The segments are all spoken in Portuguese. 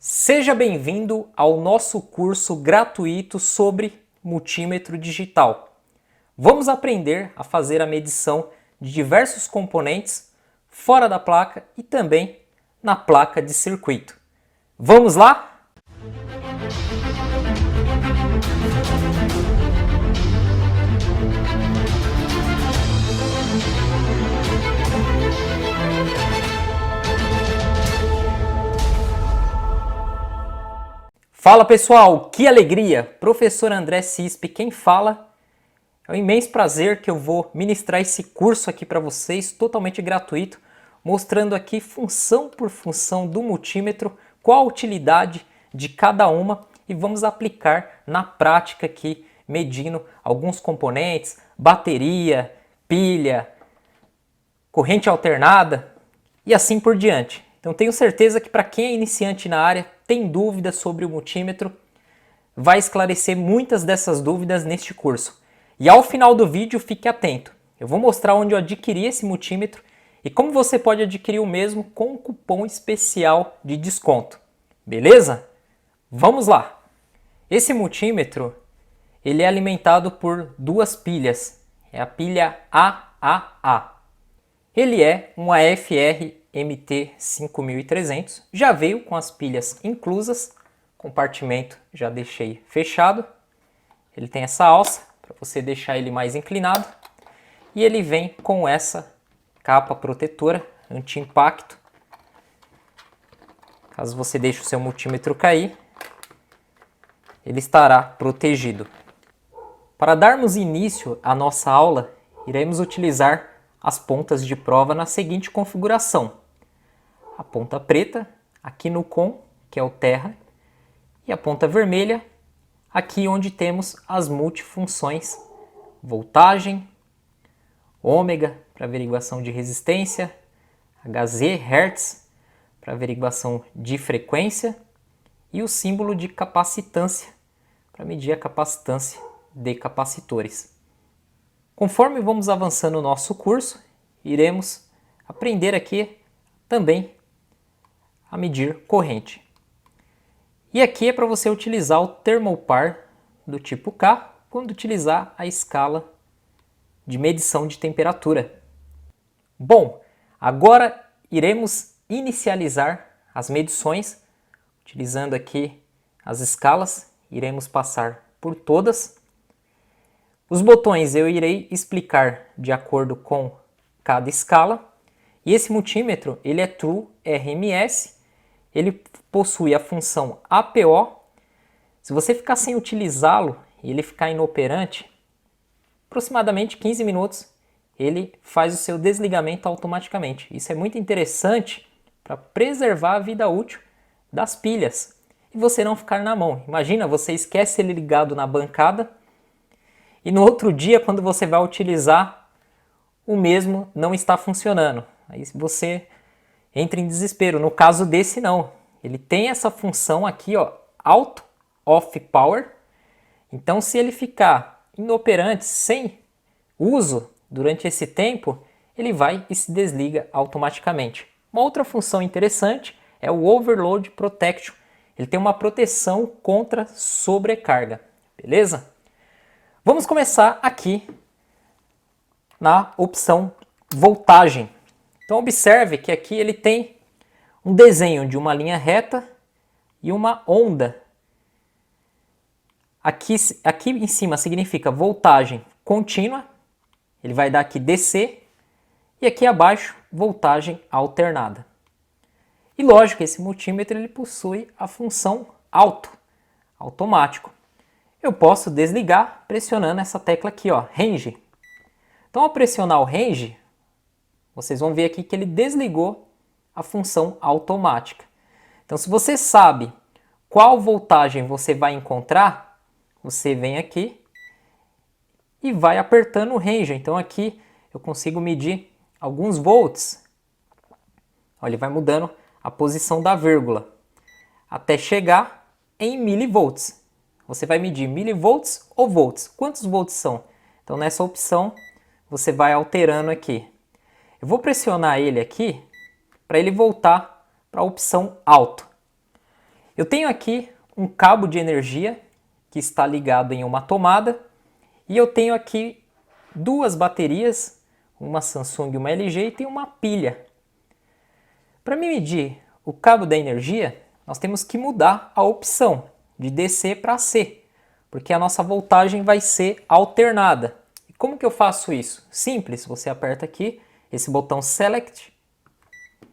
Seja bem-vindo ao nosso curso gratuito sobre multímetro digital. Vamos aprender a fazer a medição de diversos componentes fora da placa e também na placa de circuito. Vamos lá? Fala pessoal, que alegria! Professor André Cispe, quem fala? É um imenso prazer que eu vou ministrar esse curso aqui para vocês, totalmente gratuito, mostrando aqui função por função do multímetro, qual a utilidade de cada uma e vamos aplicar na prática aqui, medindo alguns componentes, bateria, pilha, corrente alternada e assim por diante. Então tenho certeza que para quem é iniciante na área, tem dúvidas sobre o multímetro, vai esclarecer muitas dessas dúvidas neste curso. E ao final do vídeo, fique atento. Eu vou mostrar onde eu adquiri esse multímetro e como você pode adquirir o mesmo com um cupom especial de desconto. Beleza? Vamos lá! Esse multímetro ele é alimentado por duas pilhas. É a pilha AAA. Ele é um AFR MT5300, já veio com as pilhas inclusas, compartimento já deixei fechado, ele tem essa alça para você deixar ele mais inclinado e ele vem com essa capa protetora anti-impacto, caso você deixe o seu multímetro cair, ele estará protegido. Para darmos início à nossa aula, iremos utilizar as pontas de prova na seguinte configuração. A ponta preta aqui no COM, que é o terra, e a ponta vermelha aqui onde temos as multifunções, voltagem, ômega para averiguação de resistência, Hz, Hertz para averiguação de frequência e o símbolo de capacitância para medir a capacitância de capacitores. Conforme vamos avançando no nosso curso, iremos aprender aqui também a medir corrente. E aqui é para você utilizar o termopar do tipo K quando utilizar a escala de medição de temperatura. Bom, agora iremos inicializar as medições utilizando aqui as escalas, iremos passar por todas. Os botões eu irei explicar de acordo com cada escala. E esse multímetro ele é True RMS, ele possui a função APO. Se você ficar sem utilizá-lo e ele ficar inoperante, aproximadamente 15 minutos ele faz o seu desligamento automaticamente. Isso é muito interessante para preservar a vida útil das pilhas e você não ficar na mão. Imagina, você esquece ele ligado na bancada e no outro dia, quando você vai utilizar, o mesmo não está funcionando. Aí você entra em desespero. No caso desse não. Ele tem essa função aqui, ó, Auto Off Power. Então se ele ficar inoperante, sem uso durante esse tempo, ele vai e se desliga automaticamente. Uma outra função interessante é o Overload Protection. Ele tem uma proteção contra sobrecarga. Beleza? Vamos começar aqui na opção voltagem. Então observe que aqui ele tem um desenho de uma linha reta e uma onda. Aqui em cima significa voltagem contínua, ele vai dar aqui DC, e aqui abaixo voltagem alternada. E lógico, esse multímetro ele possui a função automático. Eu posso desligar pressionando essa tecla aqui, ó, Range. Então ao pressionar o Range, vocês vão ver aqui que ele desligou a função automática. Então se você sabe qual voltagem você vai encontrar, você vem aqui e vai apertando o Range. Então aqui eu consigo medir alguns volts. Olha, ele vai mudando a posição da vírgula até chegar em milivolts. Você vai medir milivolts ou volts. Quantos volts são? Então nessa opção você vai alterando aqui. Eu vou pressionar ele aqui para ele voltar para a opção alto. Eu tenho aqui um cabo de energia que está ligado em uma tomada e eu tenho aqui duas baterias, uma Samsung e uma LG, e tem uma pilha. Para me medir o cabo da energia, nós temos que mudar a opção de DC para AC, porque a nossa voltagem vai ser alternada. E como que eu faço isso? Simples, você aperta aqui esse botão Select,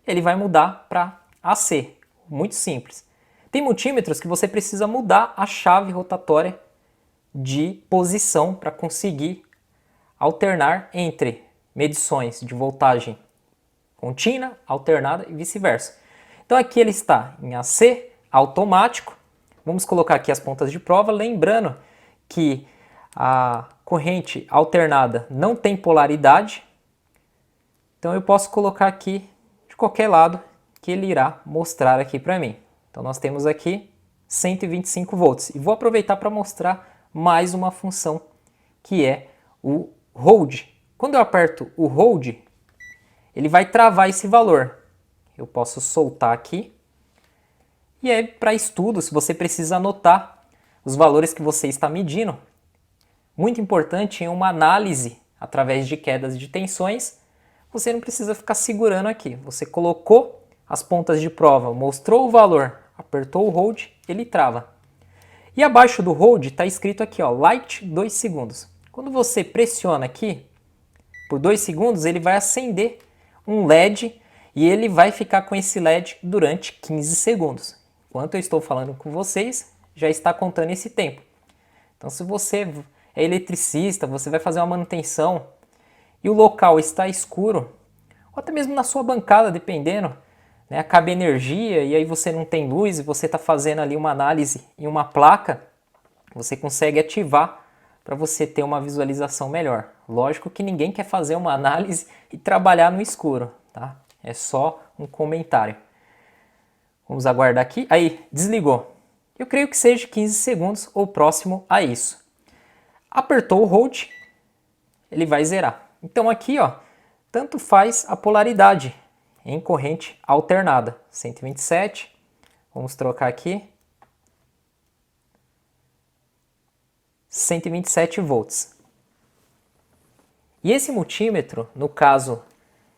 ele vai mudar para AC, muito simples. Tem multímetros que você precisa mudar a chave rotatória de posição para conseguir alternar entre medições de voltagem contínua, alternada e vice-versa. Então aqui ele está em AC automático. Vamos colocar aqui as pontas de prova, lembrando que a corrente alternada não tem polaridade. Então eu posso colocar aqui de qualquer lado que ele irá mostrar aqui para mim. Então nós temos aqui 125 volts. E vou aproveitar para mostrar mais uma função que é o Hold. Quando eu aperto o Hold, ele vai travar esse valor. Eu posso soltar aqui. E é para estudo, se você precisa anotar os valores que você está medindo. Muito importante em uma análise através de quedas de tensões, você não precisa ficar segurando aqui. Você colocou as pontas de prova, mostrou o valor, apertou o Hold, ele trava. E abaixo do Hold está escrito aqui, ó, Light 2 segundos. Quando você pressiona aqui, por 2 segundos, ele vai acender um LED e ele vai ficar com esse LED durante 15 segundos. Enquanto eu estou falando com vocês, já está contando esse tempo. Então, se você é eletricista, você vai fazer uma manutenção e o local está escuro, ou até mesmo na sua bancada, dependendo, né, acaba energia e aí você não tem luz e você está fazendo ali uma análise em uma placa, você consegue ativar para você ter uma visualização melhor. Lógico que ninguém quer fazer uma análise e trabalhar no escuro, tá? É só um comentário. Vamos aguardar aqui. Aí, desligou. Eu creio que seja 15 segundos ou próximo a isso. Apertou o Hold, ele vai zerar. Então aqui, ó, tanto faz a polaridade em corrente alternada. 127, vamos trocar aqui. 127 volts. E esse multímetro, no caso,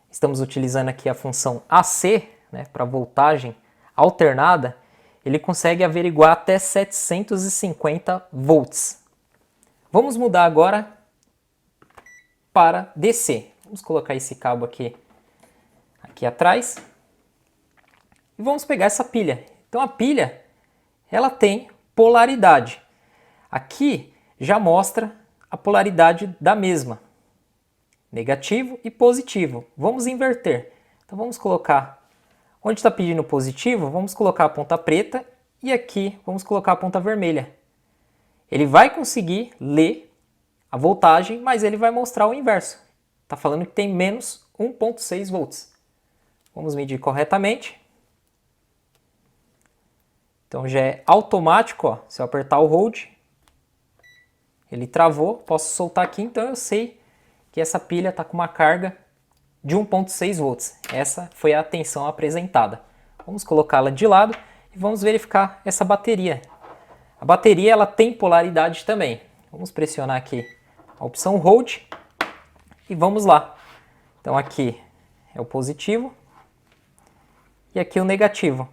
estamos utilizando aqui a função AC, né, para voltagem alternada, ele consegue averiguar até 750 volts. Vamos mudar agora para DC. Vamos colocar esse cabo aqui atrás e vamos pegar essa pilha. Então a pilha, ela tem polaridade. Aqui já mostra a polaridade da mesma, negativo e positivo. Vamos inverter. Então vamos colocar, onde está pedindo positivo, vamos colocar a ponta preta e aqui vamos colocar a ponta vermelha. Ele vai conseguir ler a voltagem, mas ele vai mostrar o inverso. Está falando que tem menos 1,6 volts. Vamos medir corretamente. Então já é automático, ó. Se eu apertar o Hold, ele travou, posso soltar aqui, então eu sei que essa pilha está com uma carga de 1,6 volts. Essa foi a tensão apresentada. Vamos colocá-la de lado e vamos verificar essa bateria. A bateria ela tem polaridade também. Vamos pressionar aqui a opção Hold e vamos lá. Então aqui é o positivo e aqui o negativo.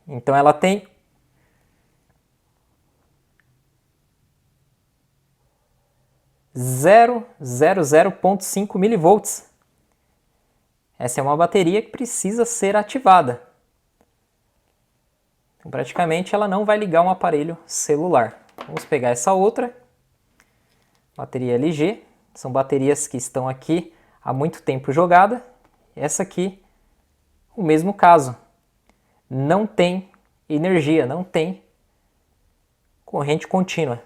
Então ela tem 0,00,5 milivolts. Essa é uma bateria que precisa ser ativada. Então, praticamente ela não vai ligar um aparelho celular. Vamos pegar essa outra, bateria LG. São baterias que estão aqui há muito tempo jogada. Essa aqui, o mesmo caso. Não tem energia, não tem corrente contínua.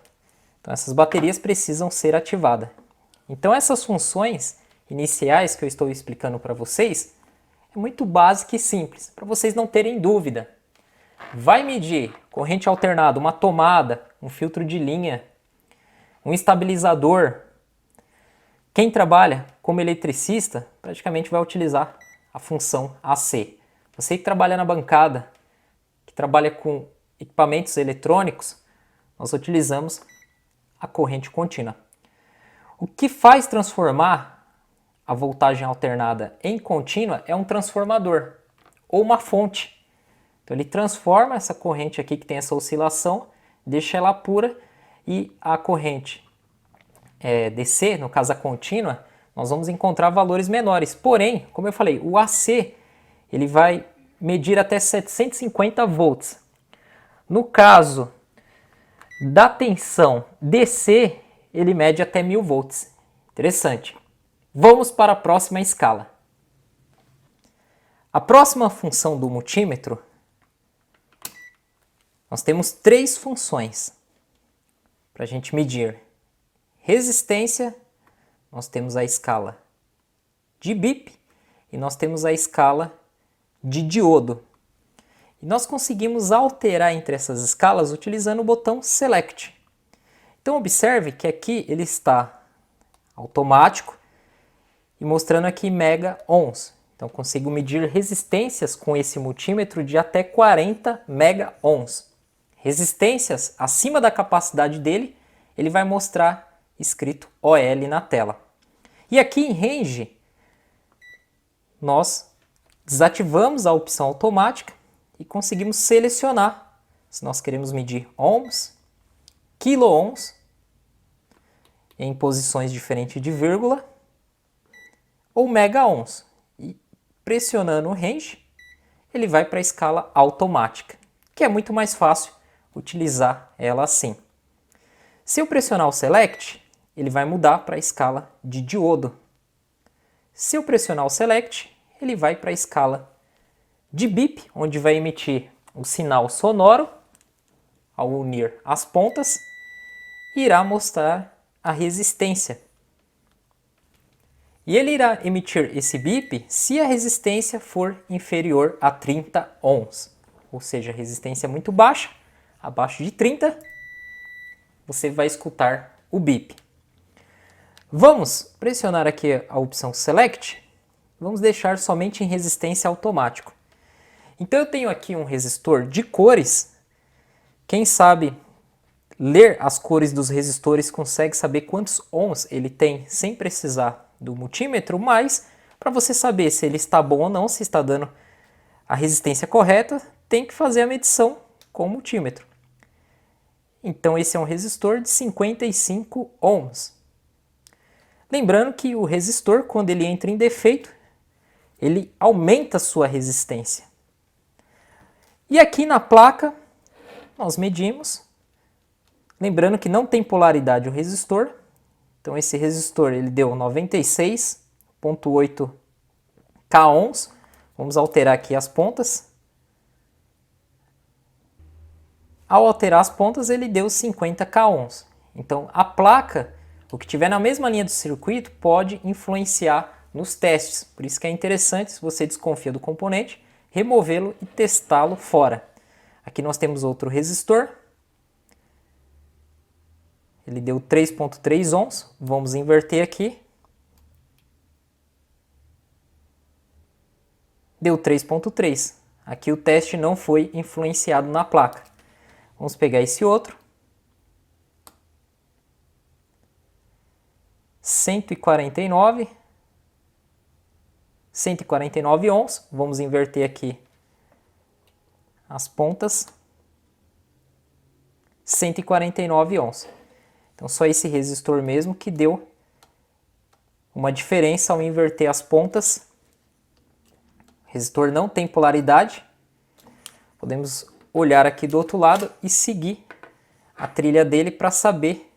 Então essas baterias precisam ser ativadas. Então essas funções iniciais que eu estou explicando para vocês é muito básica e simples, para vocês não terem dúvida. Vai medir corrente alternada, uma tomada, um filtro de linha, um estabilizador. Quem trabalha como eletricista praticamente vai utilizar a função AC. Você que trabalha na bancada, que trabalha com equipamentos eletrônicos, nós utilizamos a corrente contínua. O que faz transformar a voltagem alternada em contínua é um transformador ou uma fonte. Então ele transforma essa corrente aqui que tem essa oscilação, deixa ela pura, e a corrente DC, no caso a contínua, nós vamos encontrar valores menores. Porém, como eu falei, o AC ele vai medir até 750 volts. No caso da tensão DC, ele mede até 1000 volts. Interessante. Vamos para a próxima escala. A próxima função do multímetro, nós temos 3 funções para a gente medir. Resistência, nós temos a escala de BIP e nós temos a escala de diodo. E nós conseguimos alterar entre essas escalas utilizando o botão Select. Então observe que aqui ele está automático e mostrando aqui mega ohms. Então consigo medir resistências com esse multímetro de até 40 mega ohms. Resistências acima da capacidade dele, ele vai mostrar escrito OL na tela. E aqui em range, nós desativamos a opção automática e conseguimos selecionar se nós queremos medir ohms, quilo-ohms, em posições diferentes de vírgula, ou mega-ohms. E pressionando o range, ele vai para a escala automática, que é muito mais fácil utilizar ela assim. Se eu pressionar o Select, ele vai mudar para a escala de diodo. Se eu pressionar o Select, ele vai para a escala de BIP, onde vai emitir o sinal sonoro ao unir as pontas e irá mostrar a resistência. E ele irá emitir esse BIP se a resistência for inferior a 30 ohms, ou seja, a resistência é muito baixa, abaixo de 30, você vai escutar o BIP. Vamos pressionar aqui a opção Select, vamos deixar somente em resistência automático. Então eu tenho aqui um resistor de cores, quem sabe ler as cores dos resistores consegue saber quantos ohms ele tem sem precisar do multímetro, mas para você saber se ele está bom ou não, se está dando a resistência correta, tem que fazer a medição com o multímetro. Então esse é um resistor de 55 ohms. Lembrando que o resistor, quando ele entra em defeito, ele aumenta a sua resistência. E aqui na placa, nós medimos. Lembrando que não tem polaridade o resistor. Então esse resistor ele deu 96,8 k ohms. Vamos alterar aqui as pontas. Ao alterar as pontas ele deu 50 k ohms. Então a placa, o que tiver na mesma linha do circuito, pode influenciar nos testes. Por isso que é interessante, se você desconfia do componente, removê-lo e testá-lo fora. Aqui nós temos outro resistor. Ele deu 3,3 ohms. Vamos inverter aqui. Deu 3,3. Aqui o teste não foi influenciado na placa. Vamos pegar esse outro. 149 ohms. Vamos inverter aqui as pontas. 149 ohms. Então só esse resistor mesmo que deu uma diferença ao inverter as pontas. O resistor não tem polaridade. Podemos olhar aqui do outro lado e seguir a trilha dele para saber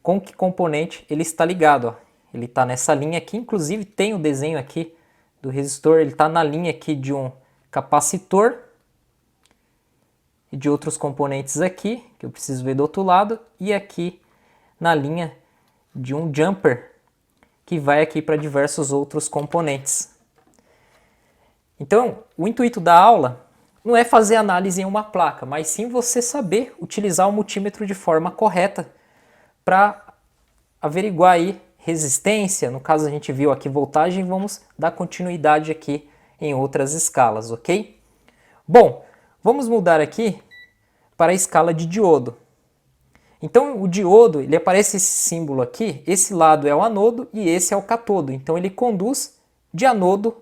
com que componente ele está ligado. Ó. Ele está nessa linha aqui, inclusive tem o desenho aqui do resistor, ele está na linha aqui de um capacitor e de outros componentes aqui, que eu preciso ver do outro lado, e aqui na linha de um jumper, que vai aqui para diversos outros componentes. Então, o intuito da aula não é fazer análise em uma placa, mas sim você saber utilizar o multímetro de forma correta para averiguar aí resistência. No caso a gente viu aqui voltagem, vamos dar continuidade aqui em outras escalas, ok? Bom, vamos mudar aqui para a escala de diodo. Então o diodo, ele aparece esse símbolo aqui, esse lado é o anodo e esse é o catodo. Então ele conduz de anodo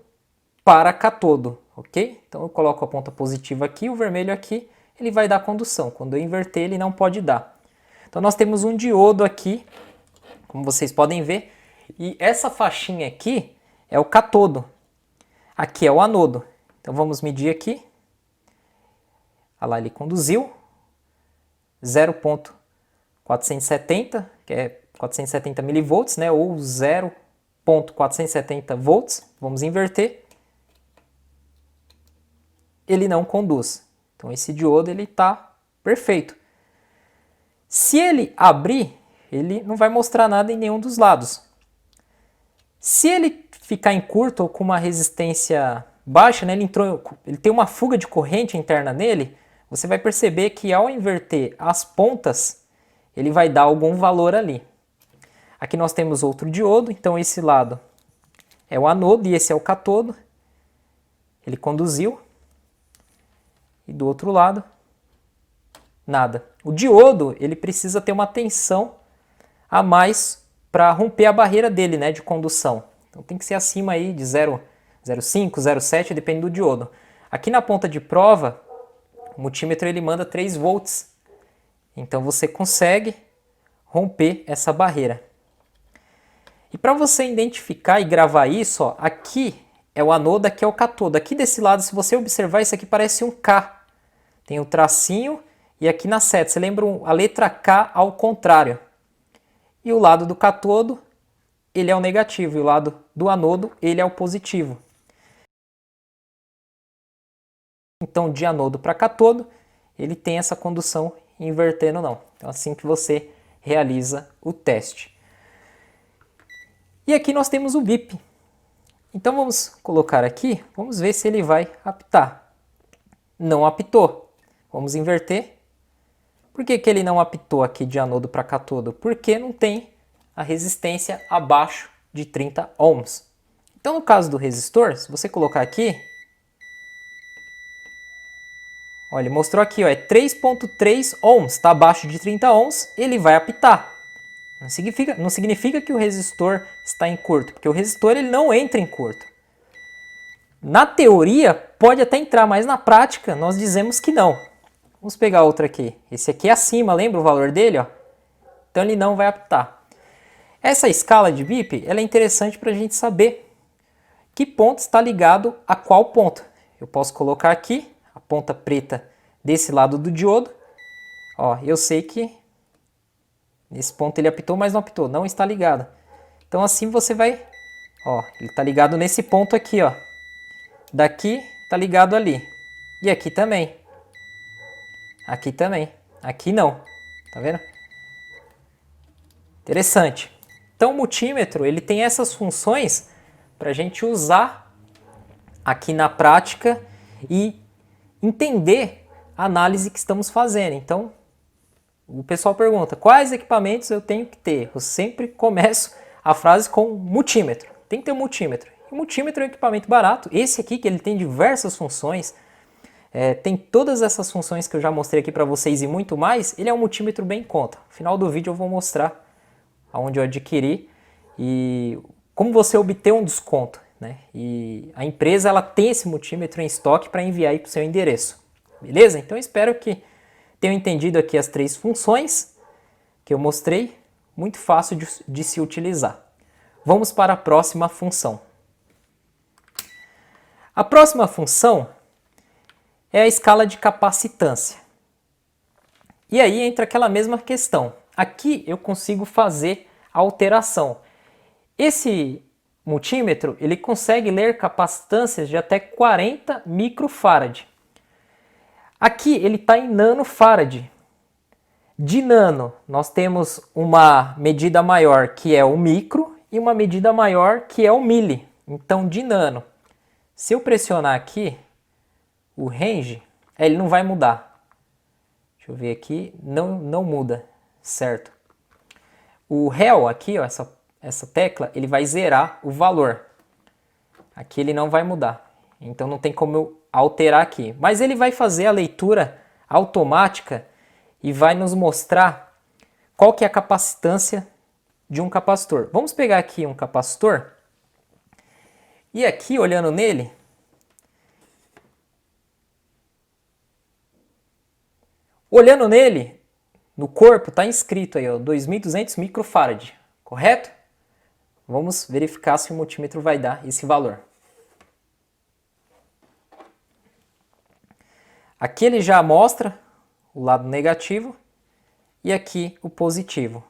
para catodo, ok? Então eu coloco a ponta positiva aqui, o vermelho aqui, ele vai dar condução. Quando eu inverter, ele não pode dar. Então nós temos um diodo aqui, como vocês podem ver, e essa faixinha aqui é o catodo. Aqui é o anodo. Então vamos medir aqui. Olha lá, ele conduziu 0,470, que é 470 milivolts, né, ou 0,470 volts. Vamos inverter. Ele não conduz. Então esse diodo ele está perfeito. Se ele abrir, ele não vai mostrar nada em nenhum dos lados. Se ele ficar em curto ou com uma resistência baixa, né, ele tem uma fuga de corrente interna nele, você vai perceber que ao inverter as pontas, ele vai dar algum valor ali. Aqui nós temos outro diodo, então esse lado é o anodo e esse é o catodo. Ele conduziu. E do outro lado, nada. O diodo, ele precisa ter uma tensão a mais para romper a barreira dele, né, de condução. Então tem que ser acima aí de 0,5, 0,7, depende do diodo. Aqui na ponta de prova, o multímetro ele manda 3 volts. Então você consegue romper essa barreira. E para você identificar e gravar isso, ó, aqui é o anodo, aqui é o catodo. Aqui desse lado, se você observar, isso aqui parece um K. Tem o tracinho e aqui na seta. Você lembra a letra K ao contrário. E o lado do catodo, ele é o negativo. E o lado do anodo, ele é o positivo. Então, de anodo para catodo, ele tem essa condução invertendo não. Então, assim que você realiza o teste. E aqui nós temos o bip. Então, vamos colocar aqui, vamos ver se ele vai apitar. Não apitou. Vamos inverter. Por que ele não apitou aqui de anodo para catodo? Porque não tem a resistência abaixo de 30 ohms. Então, no caso do resistor, se você colocar aqui, olha, ele mostrou aqui, ó, é 3,3 ohms, está abaixo de 30 ohms, ele vai apitar. Não significa que o resistor está em curto, porque o resistor ele não entra em curto. Na teoria, pode até entrar, mas na prática nós dizemos que não. Vamos pegar outro aqui. Esse aqui é acima, lembra o valor dele? Ó? Então ele não vai apitar. Essa escala de bip ela é interessante para a gente saber que ponto está ligado a qual ponto. Eu posso colocar aqui a ponta preta desse lado do diodo. Ó, eu sei que nesse ponto ele apitou, mas não apitou, não está ligado. Então assim você vai, ó, ele está ligado nesse ponto aqui, ó. Daqui está ligado ali. E aqui também. Aqui também. Aqui não. Tá vendo? Interessante. Então o multímetro ele tem essas funções para a gente usar aqui na prática e entender a análise que estamos fazendo. Então o pessoal pergunta, quais equipamentos eu tenho que ter? Eu sempre começo a frase com multímetro. Tem que ter um multímetro. O multímetro é um equipamento barato. Esse aqui, que ele tem diversas funções, tem todas essas funções que eu já mostrei aqui para vocês e muito mais, ele é um multímetro bem em conta. No final do vídeo eu vou mostrar aonde eu adquiri e como você obter um desconto, né? E a empresa ela tem esse multímetro em estoque para enviar aí para o seu endereço. Beleza? Então eu espero que tenham entendido aqui as 3 funções que eu mostrei, muito fácil de se utilizar. Vamos para a próxima função. A próxima função é a escala de capacitância. E aí entra aquela mesma questão. Aqui eu consigo fazer a alteração. Esse multímetro ele consegue ler capacitâncias de até 40 microfarad. Aqui ele está em nanofarad. De nano, nós temos uma medida maior que é o micro e uma medida maior que é o mili. Então, de nano, se eu pressionar aqui o range, ele não vai mudar. Deixa eu ver aqui, não muda, certo? O rel aqui, ó, essa tecla, ele vai zerar o valor. Aqui ele não vai mudar. então não tem como eu alterar aqui. Mas ele vai fazer a leitura automática e vai nos mostrar qual que é a capacitância de um capacitor. Vamos pegar aqui um capacitor e aqui, olhando nele, no corpo está inscrito aí, ó, 2.200 microfarad, correto? Vamos verificar se o multímetro vai dar esse valor. Aqui ele já mostra o lado negativo e aqui o positivo.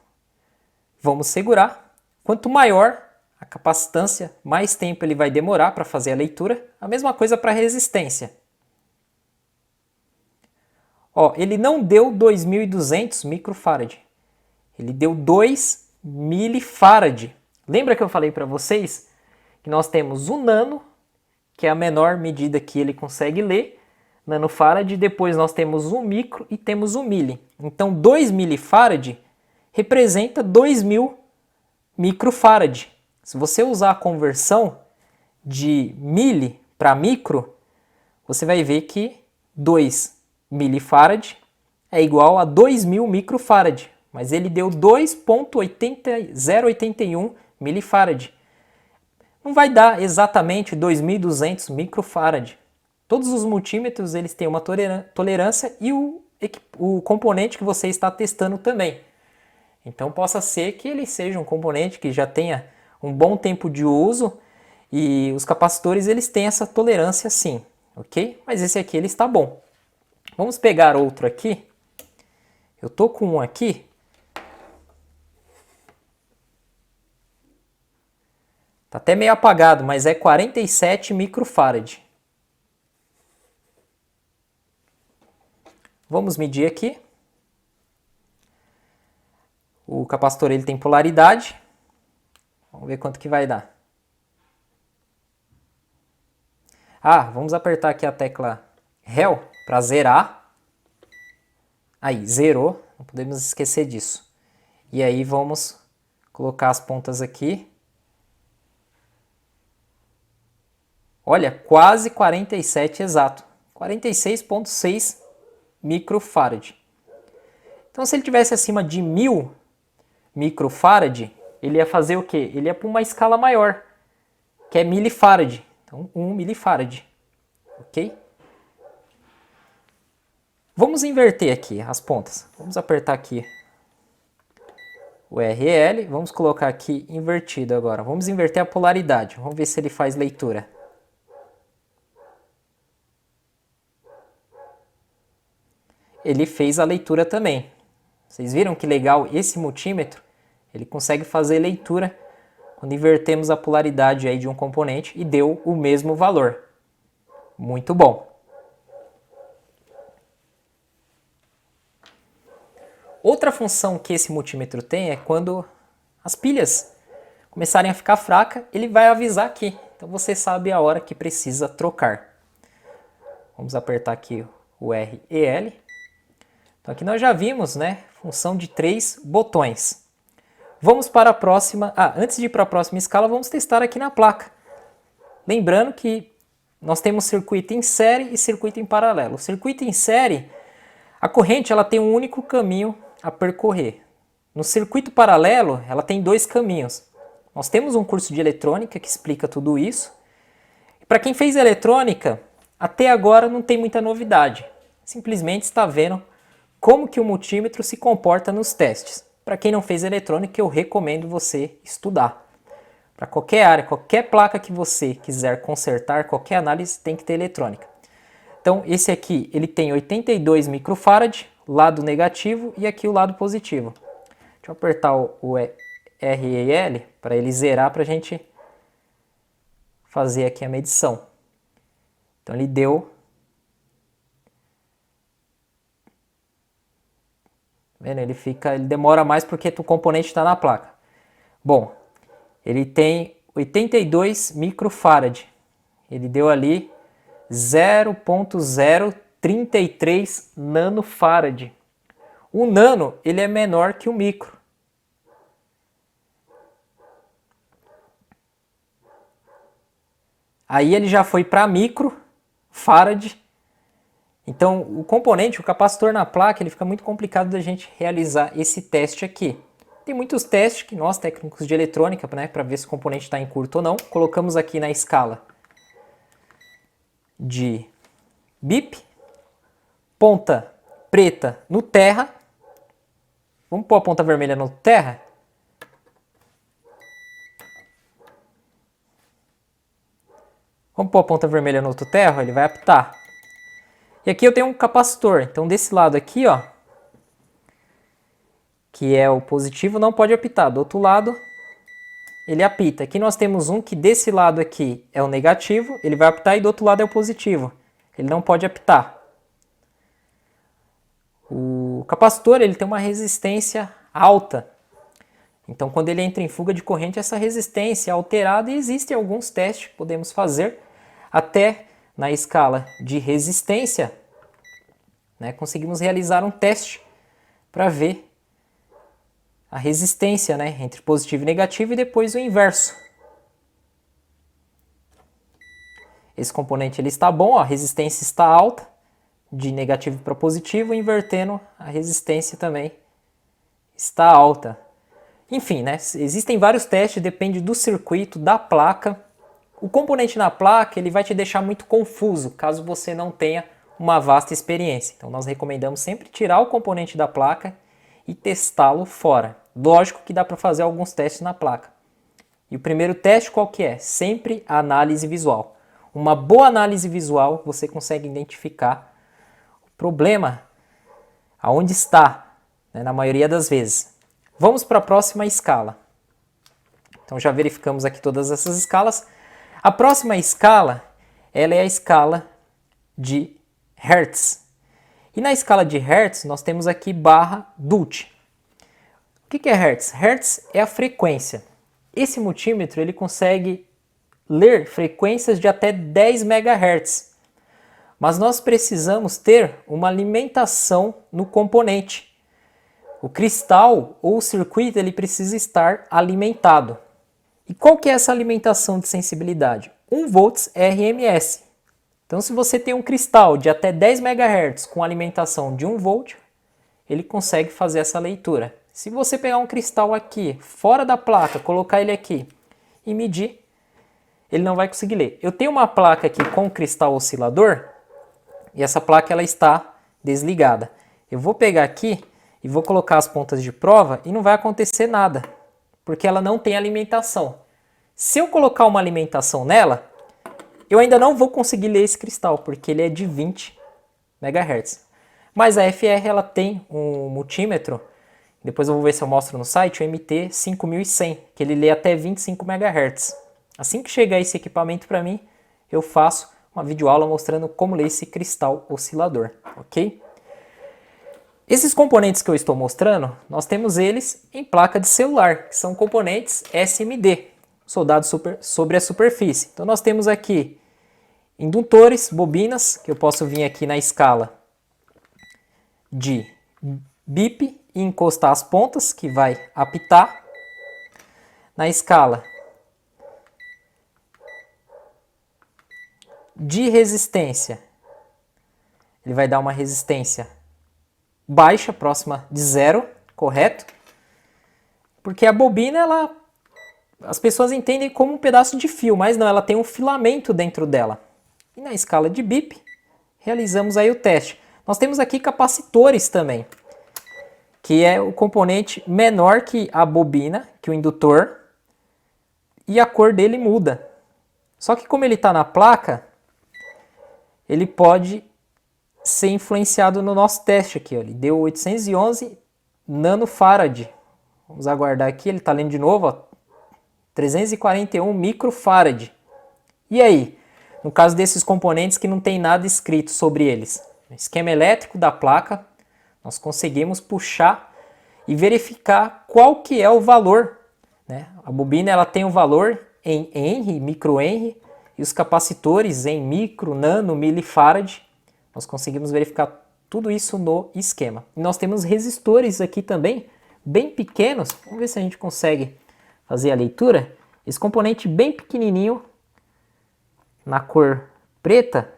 Vamos segurar. Quanto maior a capacitância, mais tempo ele vai demorar para fazer a leitura. A mesma coisa para a resistência. Ó, ele não deu 2.200 microfarad. Ele deu 2 milifarad. Lembra que eu falei para vocês que nós temos o nano, que é a menor medida que ele consegue ler, nanofarad, depois nós temos o micro e temos o milli. Então 2 milifarad representa 2.000 microfarad. Se você usar a conversão de milli para micro, você vai ver que 2 milifarad é igual a 2.000 microfarad, mas ele deu 2.081 milifarad. Não vai dar exatamente 2.200 microfarad. Todos os multímetros eles têm uma tolerância e o componente que você está testando também. Então possa ser que ele seja um componente que já tenha um bom tempo de uso e os capacitores eles têm essa tolerância sim, ok? Mas esse aqui ele está bom. Vamos pegar outro aqui. Eu tô com um aqui. Tá até meio apagado, mas é 47 microfarad. Vamos medir aqui. O capacitor ele tem polaridade. Vamos ver quanto que vai dar. Vamos apertar aqui a tecla Hell para zerar. Aí, zerou. Não podemos esquecer disso. E aí vamos colocar as pontas aqui. Olha, quase 47 exato. 46,6 microfarad. Então, se ele tivesse acima de 1.000 microfarad, ele ia fazer o quê? Ele ia para uma escala maior, que é milifarad. Então, 1 milifarad. Ok? Vamos inverter aqui as pontas. Vamos apertar aqui o RL. Vamos colocar aqui invertido agora. Vamos inverter a polaridade. Vamos ver se ele faz leitura. Ele fez a leitura também. Vocês viram que legal esse multímetro? Ele consegue fazer leitura quando invertemos a polaridade aí de um componente e deu o mesmo valor. Muito bom. Outra função que esse multímetro tem é quando as pilhas começarem a ficar fracas, ele vai avisar aqui. Então você sabe a hora que precisa trocar. Vamos apertar aqui o R e L. Então aqui nós já vimos, né, função de 3 botões. Vamos para a próxima. Antes de ir para a próxima escala, vamos testar aqui na placa. Lembrando que nós temos circuito em série e circuito em paralelo. O circuito em série, a corrente ela tem um único caminho a percorrer. No circuito paralelo, ela tem 2 caminhos. Nós temos um curso de eletrônica que explica tudo isso. Para quem fez eletrônica, até agora não tem muita novidade. Simplesmente está vendo como que o multímetro se comporta nos testes. Para quem não fez eletrônica, eu recomendo você estudar. Para qualquer área, qualquer placa que você quiser consertar, qualquer análise, tem que ter eletrônica. Então, esse aqui, ele tem 82 microfarad, lado negativo, e aqui o lado positivo. Deixa eu apertar o R e L para ele zerar para a gente fazer aqui a medição. Então, ele deu... Vendo? Ele demora mais porque o componente está na placa. Bom, ele tem 82 microfarad. Ele deu ali 0.033 nanofarad. O nano ele é menor que o micro. Aí ele já foi para microfarad. Então o componente, o capacitor na placa, ele fica muito complicado da gente realizar esse teste aqui. Tem muitos testes que nós, técnicos de eletrônica, né, para ver se o componente está em curto ou não, colocamos aqui na escala de BIP, ponta preta no terra. Vamos pôr a ponta vermelha no terra? Vamos pôr a ponta vermelha no outro terra, ele vai apitar. E aqui eu tenho um capacitor, então desse lado aqui, ó, que é o positivo, não pode apitar. Do outro lado, ele apita. Aqui nós temos um que desse lado aqui é o negativo, ele vai apitar, e do outro lado é o positivo. Ele não pode apitar. O capacitor, ele tem uma resistência alta. Então, quando ele entra em fuga de corrente, essa resistência é alterada, e existem alguns testes que podemos fazer até na escala de resistência, né, conseguimos realizar um teste para ver a resistência, né, entre positivo e negativo, e depois o inverso. Esse componente ele está bom, a resistência está alta, de negativo para positivo, invertendo a resistência também está alta. Enfim, né, existem vários testes, depende do circuito, da placa. O componente na placa ele vai te deixar muito confuso, caso você não tenha uma vasta experiência. Então nós recomendamos sempre tirar o componente da placa e testá-lo fora. Lógico que dá para fazer alguns testes na placa. E o primeiro teste qual que é? Sempre a análise visual. Uma boa análise visual você consegue identificar o problema aonde está, né, na maioria das vezes. Vamos para a próxima escala. Então já verificamos aqui todas essas escalas. A próxima escala, ela é a escala de Hertz. E na escala de Hertz, nós temos aqui barra Dulce. O que é Hertz? Hertz é a frequência. Esse multímetro ele consegue ler frequências de até 10 MHz. Mas nós precisamos ter uma alimentação no componente. O cristal ou o circuito ele precisa estar alimentado. E qual que é essa alimentação de sensibilidade? 1 volts RMS. Então se você tem um cristal de até 10 MHz com alimentação de 1 volt, ele consegue fazer essa leitura. Se você pegar um cristal aqui, fora da placa, colocar ele aqui e medir, ele não vai conseguir ler. Eu tenho uma placa aqui com cristal oscilador e essa placa ela está desligada. Eu vou pegar aqui e vou colocar as pontas de prova e não vai acontecer nada, porque ela não tem alimentação. Se eu colocar uma alimentação nela, eu ainda não vou conseguir ler esse cristal, porque ele é de 20 MHz. Mas a FR ela tem um multímetro, depois eu vou ver se eu mostro no site, o MT5100, que ele lê até 25 MHz. Assim que chegar esse equipamento para mim, eu faço uma videoaula mostrando como ler esse cristal oscilador, ok? Esses componentes que eu estou mostrando, nós temos eles em placa de celular, que são componentes SMD, soldados sobre a superfície. Então nós temos aqui indutores, bobinas, que eu posso vir aqui na escala de BIP e encostar as pontas, que vai apitar. Na escala de resistência, ele vai dar uma resistência baixa, próxima de zero, correto? Porque a bobina, as pessoas entendem como um pedaço de fio, mas não, ela tem um filamento dentro dela. E na escala de BIP, realizamos aí o teste. Nós temos aqui capacitores também, que é o componente menor que a bobina, que o indutor, e a cor dele muda. Só que como ele está na placa, ele pode ser influenciado no nosso teste aqui. Ó. Ele deu 811 nanofarad. Vamos aguardar aqui, ele está lendo de novo, ó, 341 microfarad. E aí? No caso desses componentes que não tem nada escrito sobre eles. No esquema elétrico da placa, nós conseguimos puxar e verificar qual que é o valor. Né? A bobina ela tem o valor em Henry, microhenry, e os capacitores em micro, nano, milifarad. Nós conseguimos verificar tudo isso no esquema. E nós temos resistores aqui também, bem pequenos. Vamos ver se a gente consegue fazer a leitura. Esse componente bem pequenininho na cor preta.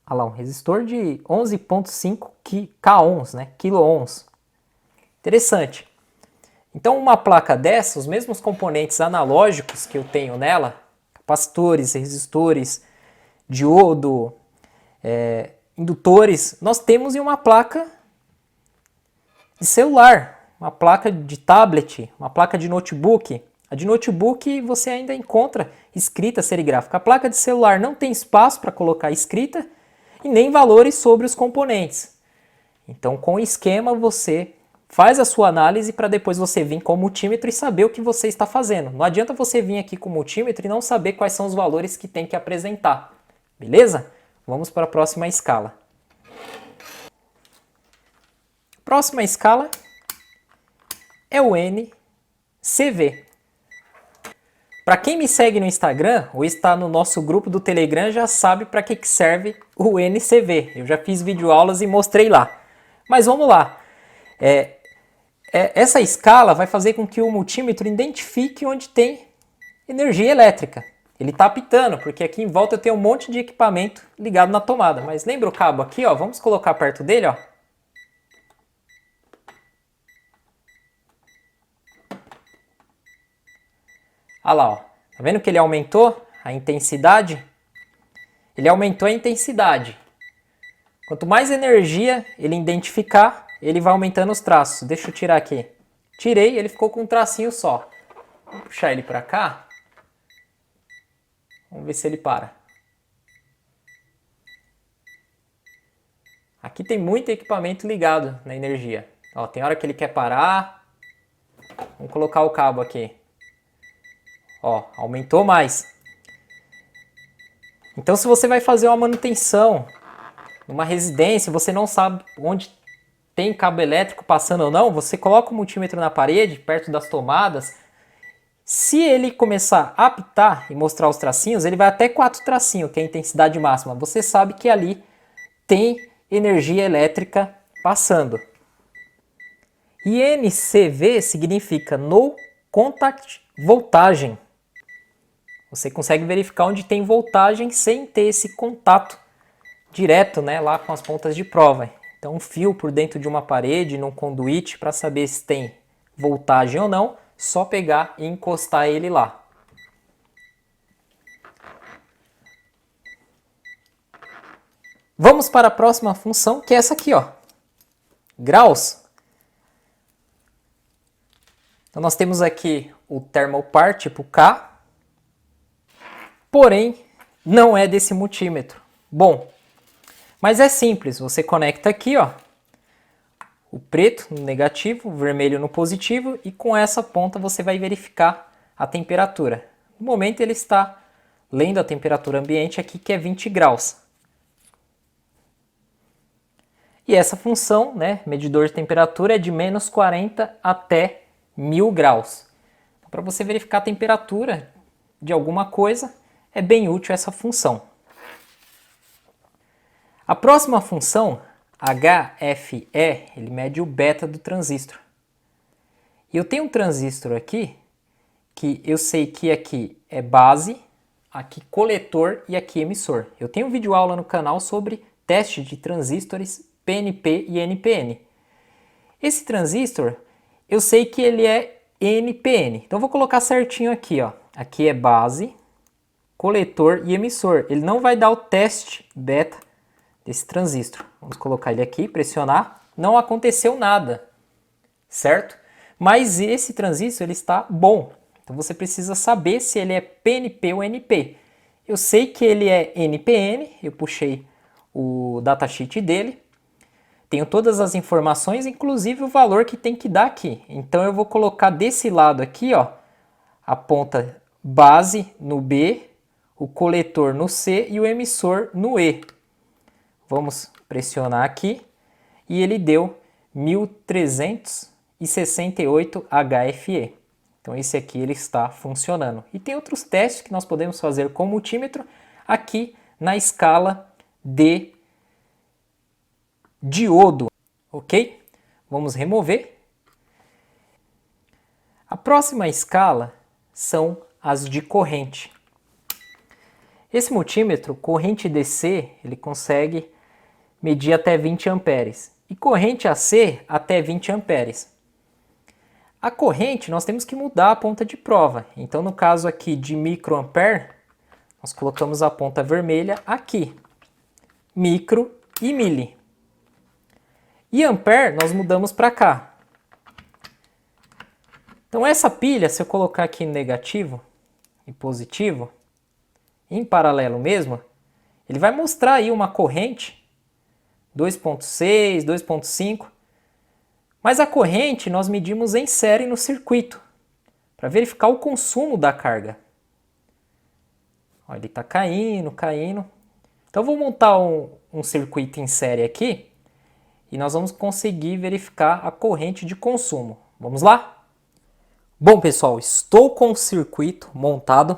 Olha lá, um resistor de 11,5 kΩ, né? Quilo-ohms. Interessante. Então, uma placa dessa, os mesmos componentes analógicos que eu tenho nela, capacitores, resistores, diodo, indutores, nós temos em uma placa de celular, uma placa de tablet, uma placa de notebook. A de notebook você ainda encontra escrita serigráfica. A placa de celular não tem espaço para colocar escrita e nem valores sobre os componentes. Então, com o esquema, você faz a sua análise para depois você vir com o multímetro e saber o que você está fazendo. Não adianta você vir aqui com o multímetro e não saber quais são os valores que tem que apresentar. Beleza? Vamos para a próxima escala. Próxima escala é o NCV. Para quem me segue no Instagram ou está no nosso grupo do Telegram já sabe para que serve o NCV. Eu já fiz videoaulas e mostrei lá. Mas vamos lá. Essa escala vai fazer com que o multímetro identifique onde tem energia elétrica. Ele está apitando, porque aqui em volta eu tenho um monte de equipamento ligado na tomada. Mas lembra o cabo aqui, ó? Vamos colocar perto dele, ó. Olha lá, ó. Tá vendo que ele aumentou a intensidade? Ele aumentou a intensidade. Quanto mais energia ele identificar, ele vai aumentando os traços. Deixa eu tirar aqui. Tirei, ele ficou com um tracinho só. Vou puxar ele para cá. Vamos ver se ele para. Aqui tem muito equipamento ligado na energia. Ó, tem hora que ele quer parar. Vamos colocar o cabo aqui. Ó, aumentou mais. Então, se você vai fazer uma manutenção numa residência, você não sabe onde tem cabo elétrico passando ou não, você coloca o multímetro na parede, perto das tomadas. Se ele começar a apitar e mostrar os tracinhos, ele vai até 4 tracinhos, que é a intensidade máxima. Você sabe que ali tem energia elétrica passando. E NCV significa No Contact Voltage. Você consegue verificar onde tem voltagem sem ter esse contato direto, né, lá com as pontas de prova. Então, um fio por dentro de uma parede, num conduíte, para saber se tem voltagem ou não, só pegar e encostar ele lá. Vamos para a próxima função, que é essa aqui, ó. Graus. Então, nós temos aqui o thermal tipo K, porém, não é desse multímetro. Bom, mas é simples, você conecta aqui, ó, o preto no negativo, o vermelho no positivo, e com essa ponta você vai verificar a temperatura. No momento ele está lendo a temperatura ambiente aqui, que é 20 graus. E essa função, né, medidor de temperatura, é de menos 40 até 1000 graus. Então, para você verificar a temperatura de alguma coisa, é bem útil essa função. A próxima função, HFE, ele mede o beta do transistor. E eu tenho um transistor aqui, que eu sei que aqui é base, aqui coletor e aqui emissor. Eu tenho um vídeo aula no canal sobre teste de transistores PNP e NPN. Esse transistor, eu sei que ele é NPN. Então eu vou colocar certinho aqui, ó. Aqui é base, coletor e emissor. Ele não vai dar o teste beta desse transistor. Vamos colocar ele aqui, pressionar. Não aconteceu nada, certo? Mas esse transistor ele está bom. Então você precisa saber se ele é PNP ou NP. Eu sei que ele é NPN, eu puxei o datasheet dele. Tenho todas as informações, inclusive o valor que tem que dar aqui. Então eu vou colocar desse lado aqui, ó, a ponta base no B, o coletor no C e o emissor no E. Vamos pressionar aqui e ele deu 1368 HFE. Então esse aqui ele está funcionando. E tem outros testes que nós podemos fazer com o multímetro aqui na escala de diodo, ok? Vamos remover. A próxima escala são as de corrente. Esse multímetro, corrente DC, ele consegue medir até 20 amperes e corrente AC até 20 amperes. A corrente nós temos que mudar a ponta de prova, então no caso aqui de microampere, nós colocamos a ponta vermelha aqui, micro e mili. E ampere nós mudamos para cá. Então essa pilha, se eu colocar aqui negativo e positivo, em paralelo mesmo, ele vai mostrar aí uma corrente 2.6, 2.5, mas a corrente nós medimos em série no circuito, para verificar o consumo da carga. Ó, ele está caindo, caindo. Então eu vou montar um circuito em série aqui, e nós vamos conseguir verificar a corrente de consumo. Vamos lá? Bom, pessoal, estou com o circuito montado.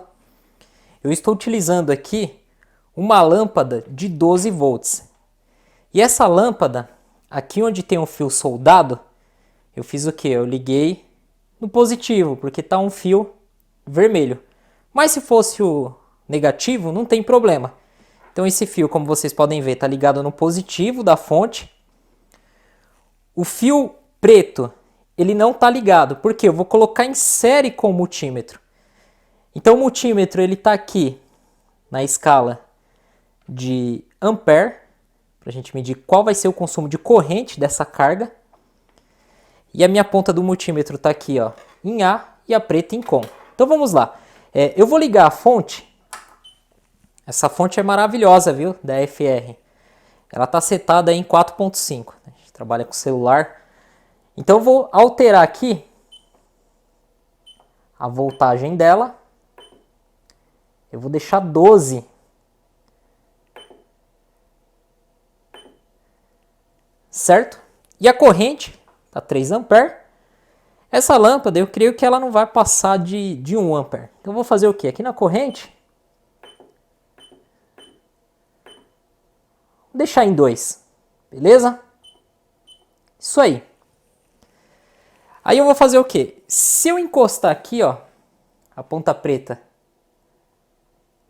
Eu estou utilizando aqui uma lâmpada de 12 volts. E essa lâmpada, aqui onde tem um fio soldado, eu fiz o que? Eu liguei no positivo, porque está um fio vermelho. Mas se fosse o negativo, não tem problema. Então esse fio, como vocês podem ver, está ligado no positivo da fonte. O fio preto, ele não está ligado, porque eu vou colocar em série com o multímetro. Então o multímetro ele está aqui na escala de ampere, para a gente medir qual vai ser o consumo de corrente dessa carga. E a minha ponta do multímetro está aqui, ó, em A e a preta em COM. Então vamos lá. Eu vou ligar a fonte. Essa fonte é maravilhosa, viu? Da FR. Ela está setada em 4.5. A gente trabalha com celular. Então eu vou alterar aqui a voltagem dela. Eu vou deixar 12. Certo? E a corrente está 3 ampere. Essa lâmpada eu creio que ela não vai passar de 1 ampere. Então eu vou fazer o quê? Aqui na corrente, vou deixar em 2. Beleza? Isso aí. Aí eu vou fazer o quê? Se eu encostar aqui, ó, a ponta preta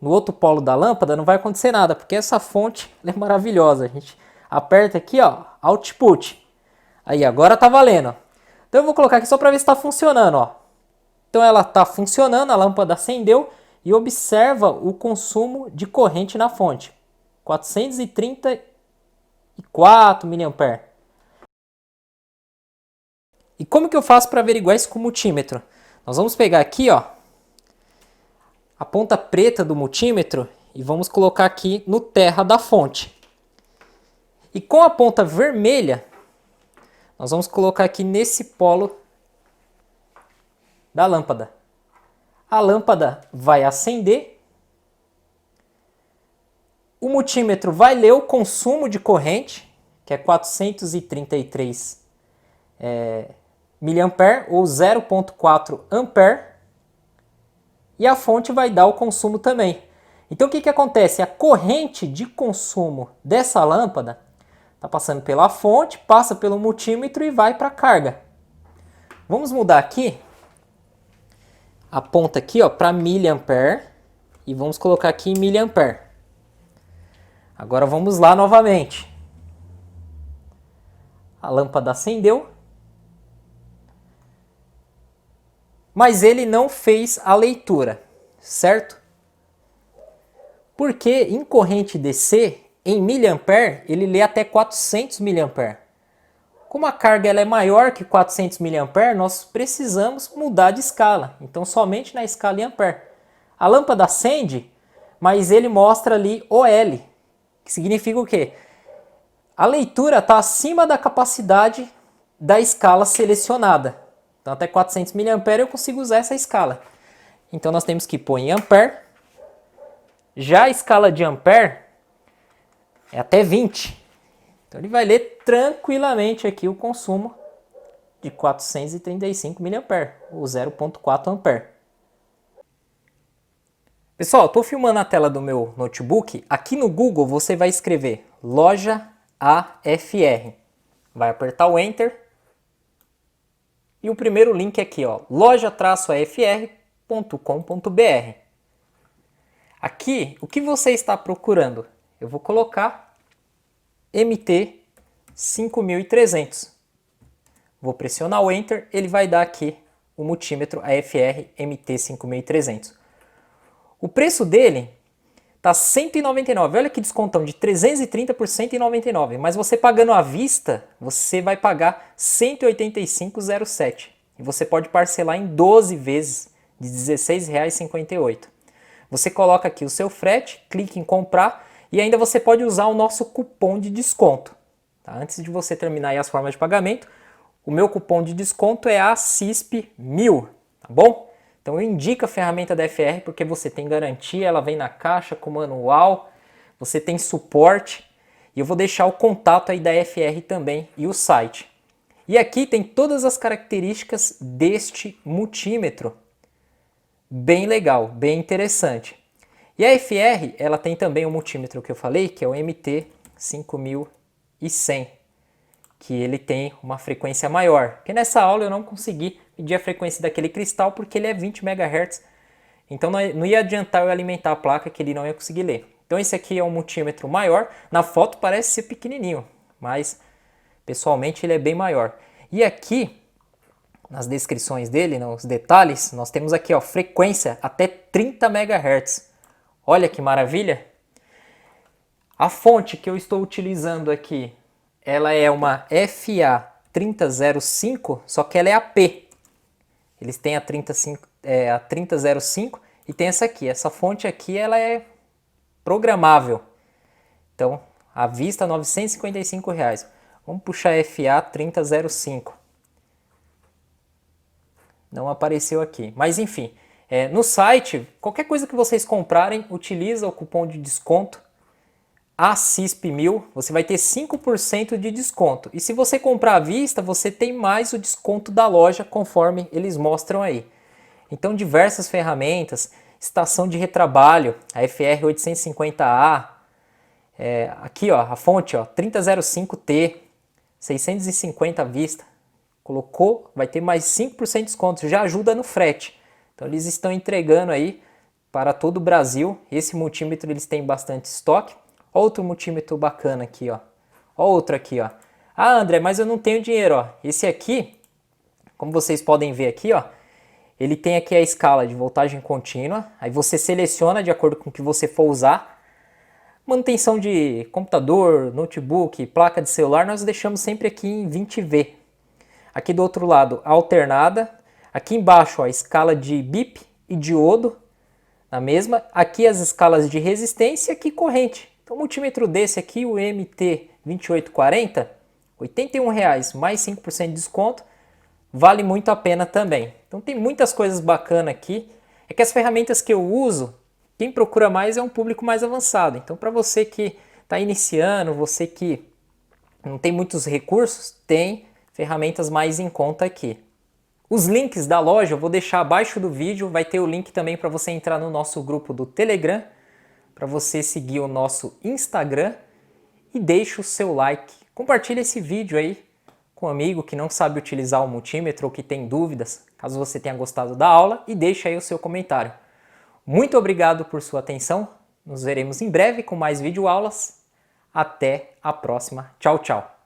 no outro polo da lâmpada, não vai acontecer nada, porque essa fonte é maravilhosa. A gente aperta aqui, ó, output. Aí, agora tá valendo. Então eu vou colocar aqui só para ver se está funcionando, ó. Então ela está funcionando, a lâmpada acendeu e observa o consumo de corrente na fonte. 434 mA. E como que eu faço para averiguar isso com o multímetro? Nós vamos pegar aqui, ó, a ponta preta do multímetro e vamos colocar aqui no terra da fonte. E com a ponta vermelha, nós vamos colocar aqui nesse polo da lâmpada. A lâmpada vai acender. O multímetro vai ler o consumo de corrente, que é 433 mA ou 0.4 ampere. E a fonte vai dar o consumo também. Então o que acontece? A corrente de consumo dessa lâmpada está passando pela fonte, passa pelo multímetro e vai para a carga. Vamos mudar aqui a ponta aqui, para miliampere e vamos colocar aqui em miliampere. Agora vamos lá novamente. A lâmpada acendeu. Mas ele não fez a leitura, certo? Porque em corrente DC, em miliampere, ele lê até 400 mA. Como a carga ela é maior que 400 mA, nós precisamos mudar de escala. Então, somente na escala em ampere. A lâmpada acende, mas ele mostra ali OL, que significa o quê? A leitura está acima da capacidade da escala selecionada. Então, até 400 mA eu consigo usar essa escala. Então, nós temos que pôr em ampere. Já a escala de ampere é até 20. Então, ele vai ler tranquilamente aqui o consumo de 435 mA, ou 0.4 ampere. Pessoal, estou filmando a tela do meu notebook. Aqui no Google você vai escrever loja AFR. Vai apertar o Enter. E o primeiro link aqui, ó, loja-afr.com.br. Aqui, o que você está procurando? Eu vou colocar MT 5300. Vou pressionar o Enter, ele vai dar aqui o multímetro AFR MT 5300. O preço dele tá 199. Olha que descontão de 330 por 199, mas você pagando à vista, você vai pagar 185,07. E você pode parcelar em 12 vezes de R$ 16,58. Você coloca aqui o seu frete, clique em comprar e ainda você pode usar o nosso cupom de desconto. Tá? Antes de você terminar aí as formas de pagamento, o meu cupom de desconto é ACISP1000, tá bom? Então eu indico a ferramenta da FR porque você tem garantia, ela vem na caixa com manual, você tem suporte e eu vou deixar o contato aí da FR também e o site. E aqui tem todas as características deste multímetro. Bem legal, bem interessante. E a FR, ela tem também o multímetro que eu falei, que é o MT 5100, que ele tem uma frequência maior. Porque nessa aula eu não consegui medir a frequência daquele cristal porque ele é 20 MHz. Então não ia adiantar eu alimentar a placa que ele não ia conseguir ler. Então esse aqui é um multímetro maior. Na foto parece ser pequenininho, mas pessoalmente ele é bem maior. E aqui, nas descrições dele, nos detalhes, nós temos aqui ó, frequência até 30 MHz. Olha que maravilha! A fonte que eu estou utilizando aqui, ela é uma FA3005, só que ela é AP. Eles têm a 3005 e tem essa aqui. Essa fonte aqui ela é programável. Então, à vista R$ 955. Vamos puxar FA3005. Não apareceu aqui. Mas enfim, no site, qualquer coisa que vocês comprarem, utiliza o cupom de desconto ACISP1000, você vai ter 5% de desconto. E se você comprar à vista, você tem mais o desconto da loja, conforme eles mostram aí. Então, diversas ferramentas, estação de retrabalho, a FR850A, aqui ó, a fonte ó, 3005T, 650 à vista. Colocou, vai ter mais 5% de desconto, já ajuda no frete. Então, eles estão entregando aí para todo o Brasil. Esse multímetro eles têm bastante estoque. Outro multímetro bacana aqui, ó. Ó outro aqui, ó. Ah, André, mas eu não tenho dinheiro, ó. Esse aqui, como vocês podem ver aqui, ó, ele tem aqui a escala de voltagem contínua. Aí você seleciona de acordo com o que você for usar. Manutenção de computador, notebook, placa de celular, nós deixamos sempre aqui em 20V. Aqui do outro lado, alternada. Aqui embaixo, ó, a escala de BIP e diodo. Na mesma. Aqui as escalas de resistência e aqui corrente. Então, um multímetro desse aqui, o MT2840, R$ 81,00 mais 5% de desconto, vale muito a pena também. Então tem muitas coisas bacanas aqui. É que as ferramentas que eu uso, quem procura mais é um público mais avançado. Então para você que está iniciando, você que não tem muitos recursos, tem ferramentas mais em conta aqui. Os links da loja eu vou deixar abaixo do vídeo, vai ter o link também para você entrar no nosso grupo do Telegram, para você seguir o nosso Instagram e deixe o seu like. Compartilhe esse vídeo aí com um amigo que não sabe utilizar o multímetro ou que tem dúvidas, caso você tenha gostado da aula, e deixe aí o seu comentário. Muito obrigado por sua atenção, nos veremos em breve com mais videoaulas. Até a próxima. Tchau, tchau.